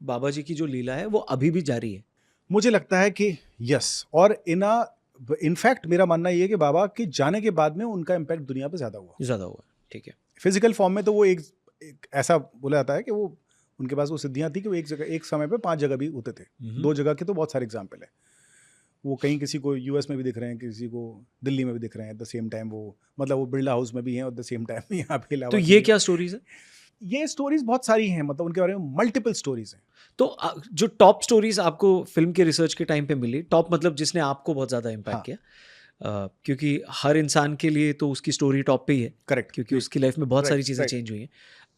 बाबा जी की जो लीला है वो अभी भी जारी है। मुझे लगता है कि यस, और इनफैक्ट मेरा मानना ये है कि बाबा के जाने के बाद में उनका इम्पैक्ट दुनिया पे ज़्यादा हुआ। ज़्यादा हुआ, ठीक है। फिजिकल फॉर्म में तो वो एक ऐसा बोला जाता है कि वो उनके पास वो सिद्धियाँ थी कि वो एक जगह एक समय पे 5 जगह भी होते थे। 2 जगह के तो बहुत सारे एग्जाम्पल है। वो कहीं किसी को यूएस में भी दिख रहे हैं, किसी को दिल्ली में भी दिख रहे हैं, एट द सेम टाइम वो मतलब वो बिरला हाउस में भी हैं, एट द सेम टाइम यहाँ पे तो इलाहाबाद ये में भी क्या स्टोरीज है? ये स्टोरीज बहुत सारी हैं, मतलब उनके बारे में मल्टीपल स्टोरीज हैं। तो जो टॉप स्टोरीज आपको फिल्म के रिसर्च के टाइम पे मिली, टॉप मतलब जिसने आपको बहुत ज़्यादा इम्पैक्ट हाँ, किया, क्योंकि हर इंसान के लिए तो उसकी स्टोरी टॉप पे ही है, करेक्ट, क्योंकि उसकी लाइफ में बहुत सारी राइट, चीज़ें राइट। चेंज हुई हैं।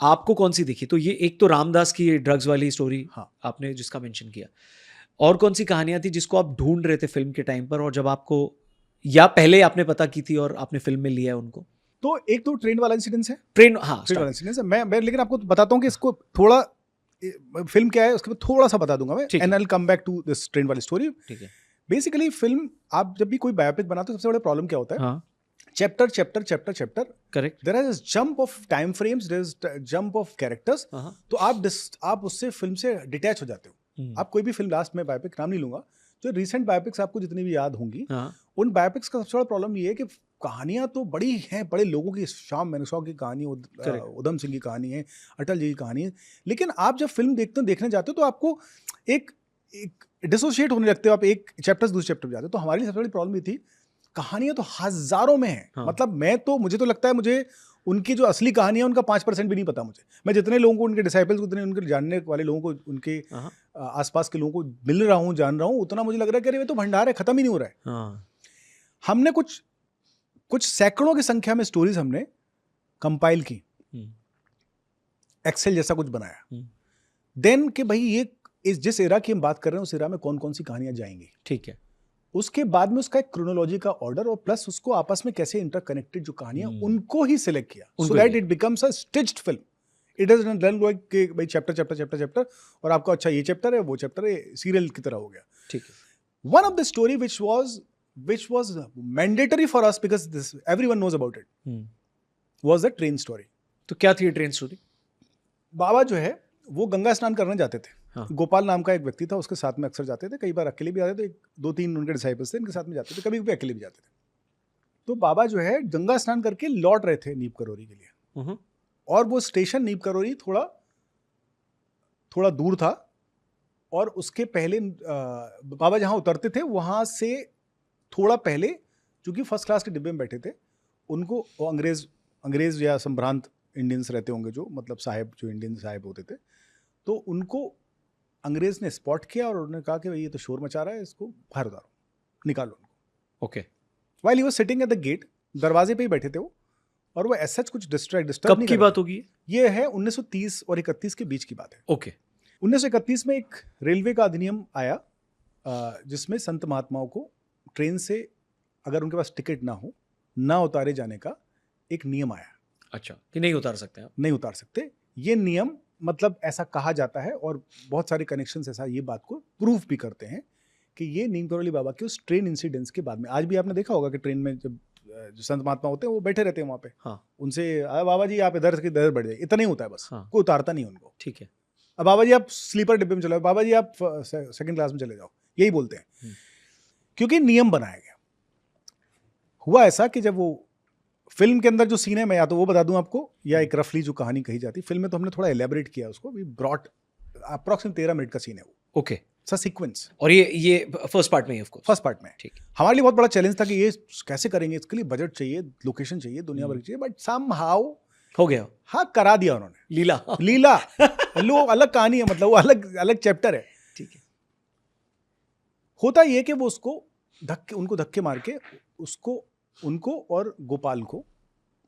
आपको कौन सी दिखी? तो ये एक तो रामदास की ड्रग्स वाली स्टोरी हाँ, आपने जिसका मेंशन किया, और कौन सी कहानियां थी जिसको आप ढूंढ रहे थे फिल्म के टाइम पर, और जब आपको, या पहले आपने पता की थी और आपने फिल्म में लिया है उनको? तो एक तो ट्रेन वाला इंसिडेंस है। ट्रेन, हाँ, ट्रेन वाला स्टार्ट। इंसिडेंस है। मैं लेकिन आपको बताता हूँ कि इसको थोड़ा फिल्म क्या है उसके बाद थोड़ा सा बता दूंगा मैं, ठीक एंड है, I will come back to this train वाली स्टोरी। ठीक है। बेसिकली फिल्म आप जब भी कोई बायोपिक बनाते हो सबसे बड़ा प्रॉब्लम क्या होता है? हाँ, chapter chapter chapter chapter, correct. There is jump of time frames, there is jump of characters. हाँ, तो आप उससे फिल्म से डिटैच हो जाते हो। आप कोई भी फिल्म, लास्ट में बायोपिक नाम नहीं लूंगा, जो रिसेंट बायोपिक्स आपको जितनी भी याद होंगी, हाँ, उन बायोपिक्स का सबसे बड़ा प्रॉब्लम ये है कि कहानियां तो बड़ी हैं, बड़े लोगों की, श्याम मानेकशॉ की कहानी, करेक्ट। उधम सिंह की कहानी है, अटल जी की कहानी है, लेकिन आप जब फिल्म देखने जाते हो तो आपको एक एक डिसोशिएट होने लगते हो, आप एक चैप्टर से दूसरे चैप्टर पे जाते हो। तो हमारी सबसे बड़ी प्रॉब्लम ये थी, कहानियां तो हजारों में हैं। हाँ। मतलब मुझे तो लगता है मुझे उनकी जो असली कहानी है उनका 5% भी नहीं पता मुझे। मैं जितने लोगों को, उनके डिसाइपल्स को, उतने उनके जानने वाले लोगों को, उनके हाँ, आसपास के लोगों को मिल रहा हूँ, जान रहा हूँ, उतना मुझे लग रहा है कि अरे ये तो भंडार है, खत्म ही नहीं हो रहा है। हाँ। हमने कुछ कुछ सैकड़ों की संख्या में स्टोरीज हमने कंपाइल की, एक्सेल जैसा कुछ बनाया, देन कि भाई ये जिस एरा की हम बात कर रहे हैं उस एरा में कौन कौन सी कहानियां जाएंगी, ठीक है। उसके बाद में उसका एक क्रोनोलॉजी का ऑर्डर, और प्लस उसको आपस में कैसे इंटरकनेक्टेड जो कहानियां उनको ही सिलेक्ट किया, सो उनको that he. It becomes a stitched film. It is done like कि भाई चैप्टर चैप्टर चैप्टर चैप्टर, और आपको अच्छा ये चैप्टर है, वो चैप्टर है, सीरियल की तरह हो गया। ठीक है। One of the story which was mandatory for us because this everyone knows about it, was the train story. तो क्या थी ट्रेन स्टोरी? बाबा जो है वो गंगा स्नान करने जाते थे। हाँ। गोपाल नाम का एक व्यक्ति था, उसके साथ में अक्सर जाते थे, कई बार अकेले भी आते थे, 2-3 उनके डिसाइपल्स थे, इनके साथ में जाते थे, कभी कभी अकेले भी जाते थे। तो बाबा जो है गंगा स्नान करके लौट रहे थे नीप करोरी के लिए, और वो स्टेशन नीप करोरी थोड़ा थोड़ा दूर था, और उसके पहले बाबा जहाँ उतरते थे वहाँ से थोड़ा पहले, चूंकि फर्स्ट क्लास के डिब्बे में बैठे थे, उनको वो अंग्रेज या संभ्रांत इंडियंस रहते होंगे, जो मतलब साहब, जो इंडियन साहब होते थे, तो उनको अंग्रेज ने स्पॉट किया और उन्होंने कहा कि भाई ये तो शोर मचा रहा है, इसको बाहर उतारो, निकालो उनको। Okay. While he was sitting at the gate, दरवाजे पे ही बैठे थे वो, और वो ऐसा कुछ डिस्टर्ब कब नहीं की कर बात रहे होगी? थे। ये है 1930 और 31 के बीच की बात है। ओके। 1931 में एक रेलवे का अधिनियम आया, जिसमें संत महात्माओं को ट्रेन से अगर उनके पास टिकट ना उतारे जाने का एक नियम आया। अच्छा, कि नहीं उतार सकते आप? नहीं उतार सकते, ये नियम, मतलब ऐसा कहा जाता है, और बहुत सारे कनेक्शंस ऐसा ये बात को प्रूफ भी करते हैं कि ये नीम करोली बाबा के उस ट्रेन इंसिडेंट्स के बाद में, आज भी आपने देखा होगा कि ट्रेन में जब जो संत महात्मा होते हैं वो बैठे रहते हैं वहाँ पे, हाँ। उनसे बाबा जी आप इधर से इधर बढ़ जाइए, इतना ही होता है बस, हाँ। कोई उतारता नहीं उनको। ठीक है। अब बाबा जी आप स्लीपर डिब्बे में चले जाओ, बाबा जी आप सेकंड क्लास में चले जाओ, यही बोलते हैं, क्योंकि नियम बनाया गया। हुआ ऐसा कि जब वो फिल्म के अंदर जो सीन है, मैं या तो वो बता दूं आपको, या एक रफली जो कहानी कही जाती है फिल्म में, तो हमने थोड़ा एलेबरेट किया उसको, वी ब्रॉट अप्रॉक्सिमेट 13 मिनट का सीन है वो, ओके। सा सीक्वेंस, और ये फर्स्ट पार्ट में ही, ऑफ कोर्स। फर्स्ट पार्ट में। ठीक है। हमारे लिए बहुत बड़ा चैलेंज था कि ये कैसे करेंगे, इसके लिए बजट चाहिए, लोकेशन चाहिए, दुनिया भर की चाहिए, बट समहाउ हो गया। हाँ करा दिया उन्होंने। लीला। लीला लो, अलग कहानी है, मतलब वो अलग अलग चैप्टर है। ठीक है। होता ये कि वो उनको धक्के मार के उनको और गोपाल को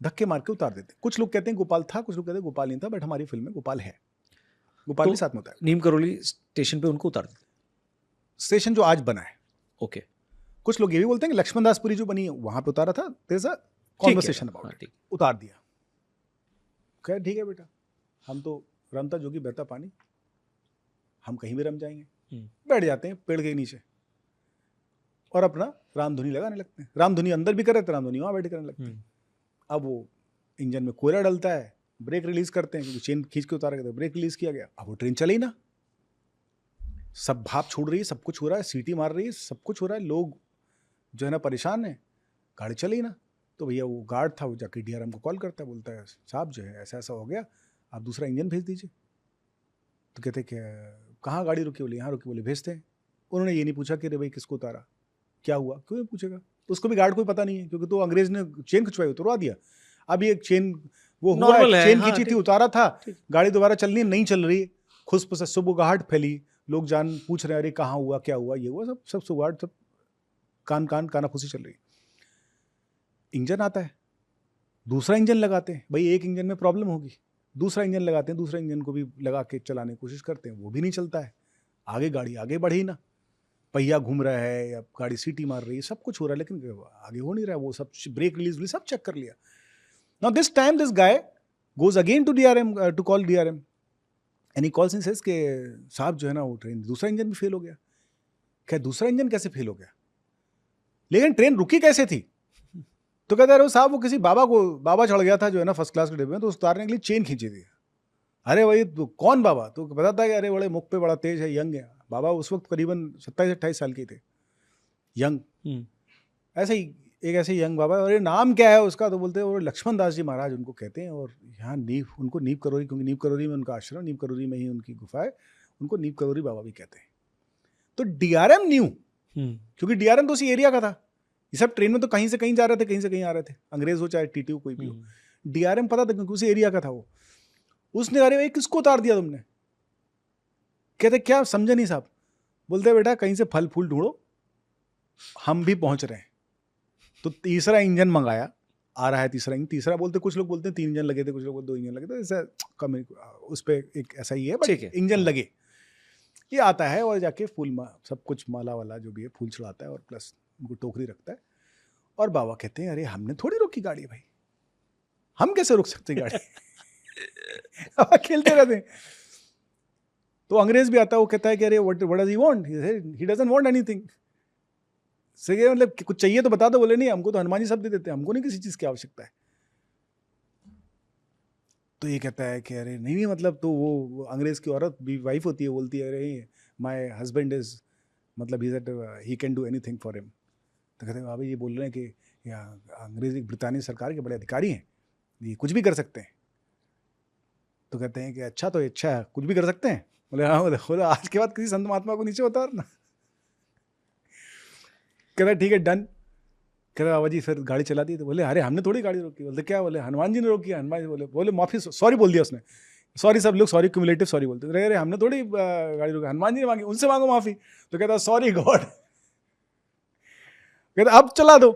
धक्के मार के उतार देते। कुछ लोग कहते हैं गोपाल था, कुछ लोग कहते हैं गोपाल नहीं था, बट हमारी फिल्म में गोपाल है, गोपाल भी साथ में होता है। नीम करोली स्टेशन पे उनको उतार देते। स्टेशन जो आज बना है, ओके। कुछ लोग ये भी बोलते हैं कि लक्ष्मण दासपुरी जो बनी है वहां पे उतारा था, there is a conversation about it, उतार दिया। कह ठीक है बेटा, हम तो रमता जोगी बहता पानी, हम कहीं भी रम जाएंगे, बैठ जाते हैं पेड़ के नीचे और अपना रामधुनी लगाने लगते हैं। रामधुनी अंदर भी कर रहे थे, रामधुनी वहां बैठे करने लगते हैं। अब वो इंजन में कोयला डलता है, ब्रेक रिलीज करते हैं, क्योंकि चेन खींच के उतारा गया, ब्रेक रिलीज किया गया, अब वो ट्रेन चले ही ना, सब भाप छोड़ रही है, सब कुछ हो रहा है, सीटी मार रही है, सब कुछ हो रहा है, लोग जो है ना परेशान है, गाड़ी चली ना। तो भैया वो गार्ड था, वो जाके डीआरएम को कॉल करता है, बोलता है साहब जो है ऐसा ऐसा हो गया, आप दूसरा इंजन भेज दीजिए। तो कहते कि कहाँ गाड़ी रुकी? बोले यहाँ रुकी। बोले भेजते हैं। उन्होंने ये नहीं पूछा कि अरे भाई किसको उतारा, क्या हुआ, क्यों नहीं पूछेगा? तो उसको भी गार्ड को पता नहीं है, क्योंकि तो अंग्रेज ने चेन खिंचवाई, उतरवा दिया। अभी एक चेन वो हुआ है, चेन खींची थी, उतारा था, गाड़ी दोबारा चलनी नहीं चल रही, खुशबू से सुबुगाहट फैली, लोग जान पूछ रहे हैं अरे कहाँ हुआ, क्या हुआ, ये हुआ, सब सब सुबुगाहट, सब कानाफूसी चल रही। इंजन आता है, दूसरा इंजन लगाते हैं, भाई एक इंजन में प्रॉब्लम होगी, दूसरा इंजन लगाते हैं, दूसरा इंजन को भी लगा के चलाने की कोशिश करते हैं, वो भी नहीं चलता है। आगे गाड़ी आगे बढ़ी ना, पहिया घूम रहा है या गाड़ी सीटी मार रही है, सब कुछ हो रहा है, लेकिन आगे हो नहीं रहा। वो सब ब्रेक रिलीज सब चेक कर लिया। Now this time this guy goes again to DRM to call DRM, and he calls and says के साहब जो है ना वो ट्रेन दूसरा इंजन भी फेल हो गया। क्या दूसरा इंजन कैसे फेल हो गया? लेकिन ट्रेन रुकी कैसे थी? तो कहता है साहब वो किसी बाबा चढ़ गया था जो है ना फर्स्ट क्लास के डिब्बे में, तो उतारने के लिए चेन खींची थी। अरे भाई तो कौन बाबा? तो बताता है कि अरे बड़े मुख पे बड़ा तेज है, यंग है। बाबा उस वक्त करीबन 27-28 साल के थे, यंग। ऐसे ही एक ऐसे यंग बाबा, अरे नाम क्या है उसका? तो बोलते हैं वो लक्ष्मण दास जी महाराज उनको कहते हैं, और यहाँ उनको नीव करोरी, क्योंकि नीव करोरी में उनका आश्रम, नीव करोरी में ही उनकी गुफा है, उनको नीव करोरी बाबा भी कहते हैं। तो डीआरएम न्यू, क्योंकि डीआरएम तो उसी एरिया का था। ये सब ट्रेन में तो कहीं से कहीं जा रहे थे, कहीं से कहीं आ रहे थे, अंग्रेज हो चाहे टीटी हो, कोई भी हो। डीआरएम पता था क्योंकि उसी एरिया का था वो। उसने अरे भाई किसको उतार दिया तुमने? कहते क्या समझे नहीं साहब? बोलते बेटा कहीं से फल फूल ढूंढो, हम भी पहुंच रहे हैं। तो तीसरा इंजन मंगाया, आ रहा है तीसरा इंजन। तीसरा बोलते, कुछ लोग बोलते हैं 3 इंजन लगे थे, कुछ लोग बोलते 2 इंजन लगे थे, ऐसा कम उस पर एक ऐसा ही है, बट इंजन लगे। ये आता है और जाके फूल सब कुछ माला वाला जो भी है फूल चढ़ाता है, और प्लस उनको टोकरी रखता है। और बाबा कहते हैं अरे हमने थोड़ी रोकी गाड़ी भाई, हम कैसे रोक सकते गाड़ी? खेलते रहते हैं। तो अंग्रेज भी आता है, वो कहता है कि अरे what does he want? He doesn't want anything. सही, मतलब कुछ चाहिए तो बता दो। बोले नहीं, हमको तो हनुमान जी सब दे देते हैं, हमको नहीं किसी चीज की आवश्यकता है। तो ये कहता है कि अरे नहीं मतलब, तो वो अंग्रेज की औरत भी वाइफ होती है, बोलती है अरे माय हस्बैंड इज, मतलब he can do anything for him. तो कहते हैं बाबा ये बोल रहे हैं कि अंग्रेज ब्रिटानी सरकार के बड़े अधिकारी हैं, ये कुछ भी कर सकते हैं। तो कहते हैं कि अच्छा तो अच्छा है, कुछ भी कर सकते हैं? बोले हाँ। बोले आज के बाद किसी संत महात्मा को नीचे उतारना। कहता ठीक है डन। कहते बाबा जी फिर गाड़ी चला दी। तो बोले अरे हमने थोड़ी गाड़ी रोकी। बोलते क्या? बोले हनुमान जी ने रोकी। हनुमान जी बोले माफी, सॉरी बोल दिया उसने, सॉरी। सब लोग सॉरी, क्यूमुलेटिव सॉरी बोलते। अरे हमने थोड़ी गाड़ी रोकी, हनुमान जी ने मांगी, उनसे मांगो माफी। तो कहता सॉरी गॉड। कहता अब चला दो।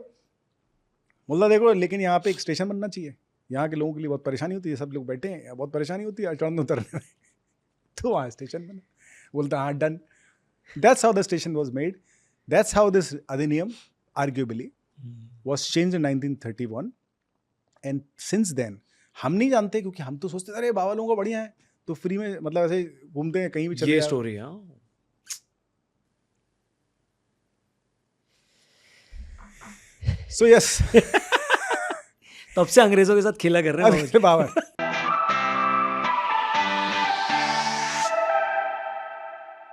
बोला देखो लेकिन यहाँ पे एक स्टेशन बनना चाहिए, यहाँ के लोगों के लिए बहुत परेशानी होती है, सब लोग बैठे हैं, बहुत परेशानी होती है चढ़ने उतरने में। तो वहाँ स्टेशन बना। बोलता हाँ done. That's how the station was made. That's how this अधिनियम arguably was changed in 1931, and since then हम नहीं जानते, क्योंकि हम तो सोचते अरे बाबा लोगों का बढ़िया है तो फ्री में, मतलब ऐसे घूमते हैं कहीं भी चले। ये स्टोरी है। So yes, तब से अंग्रेजों के साथ खेला कर रहे हैं बाबा।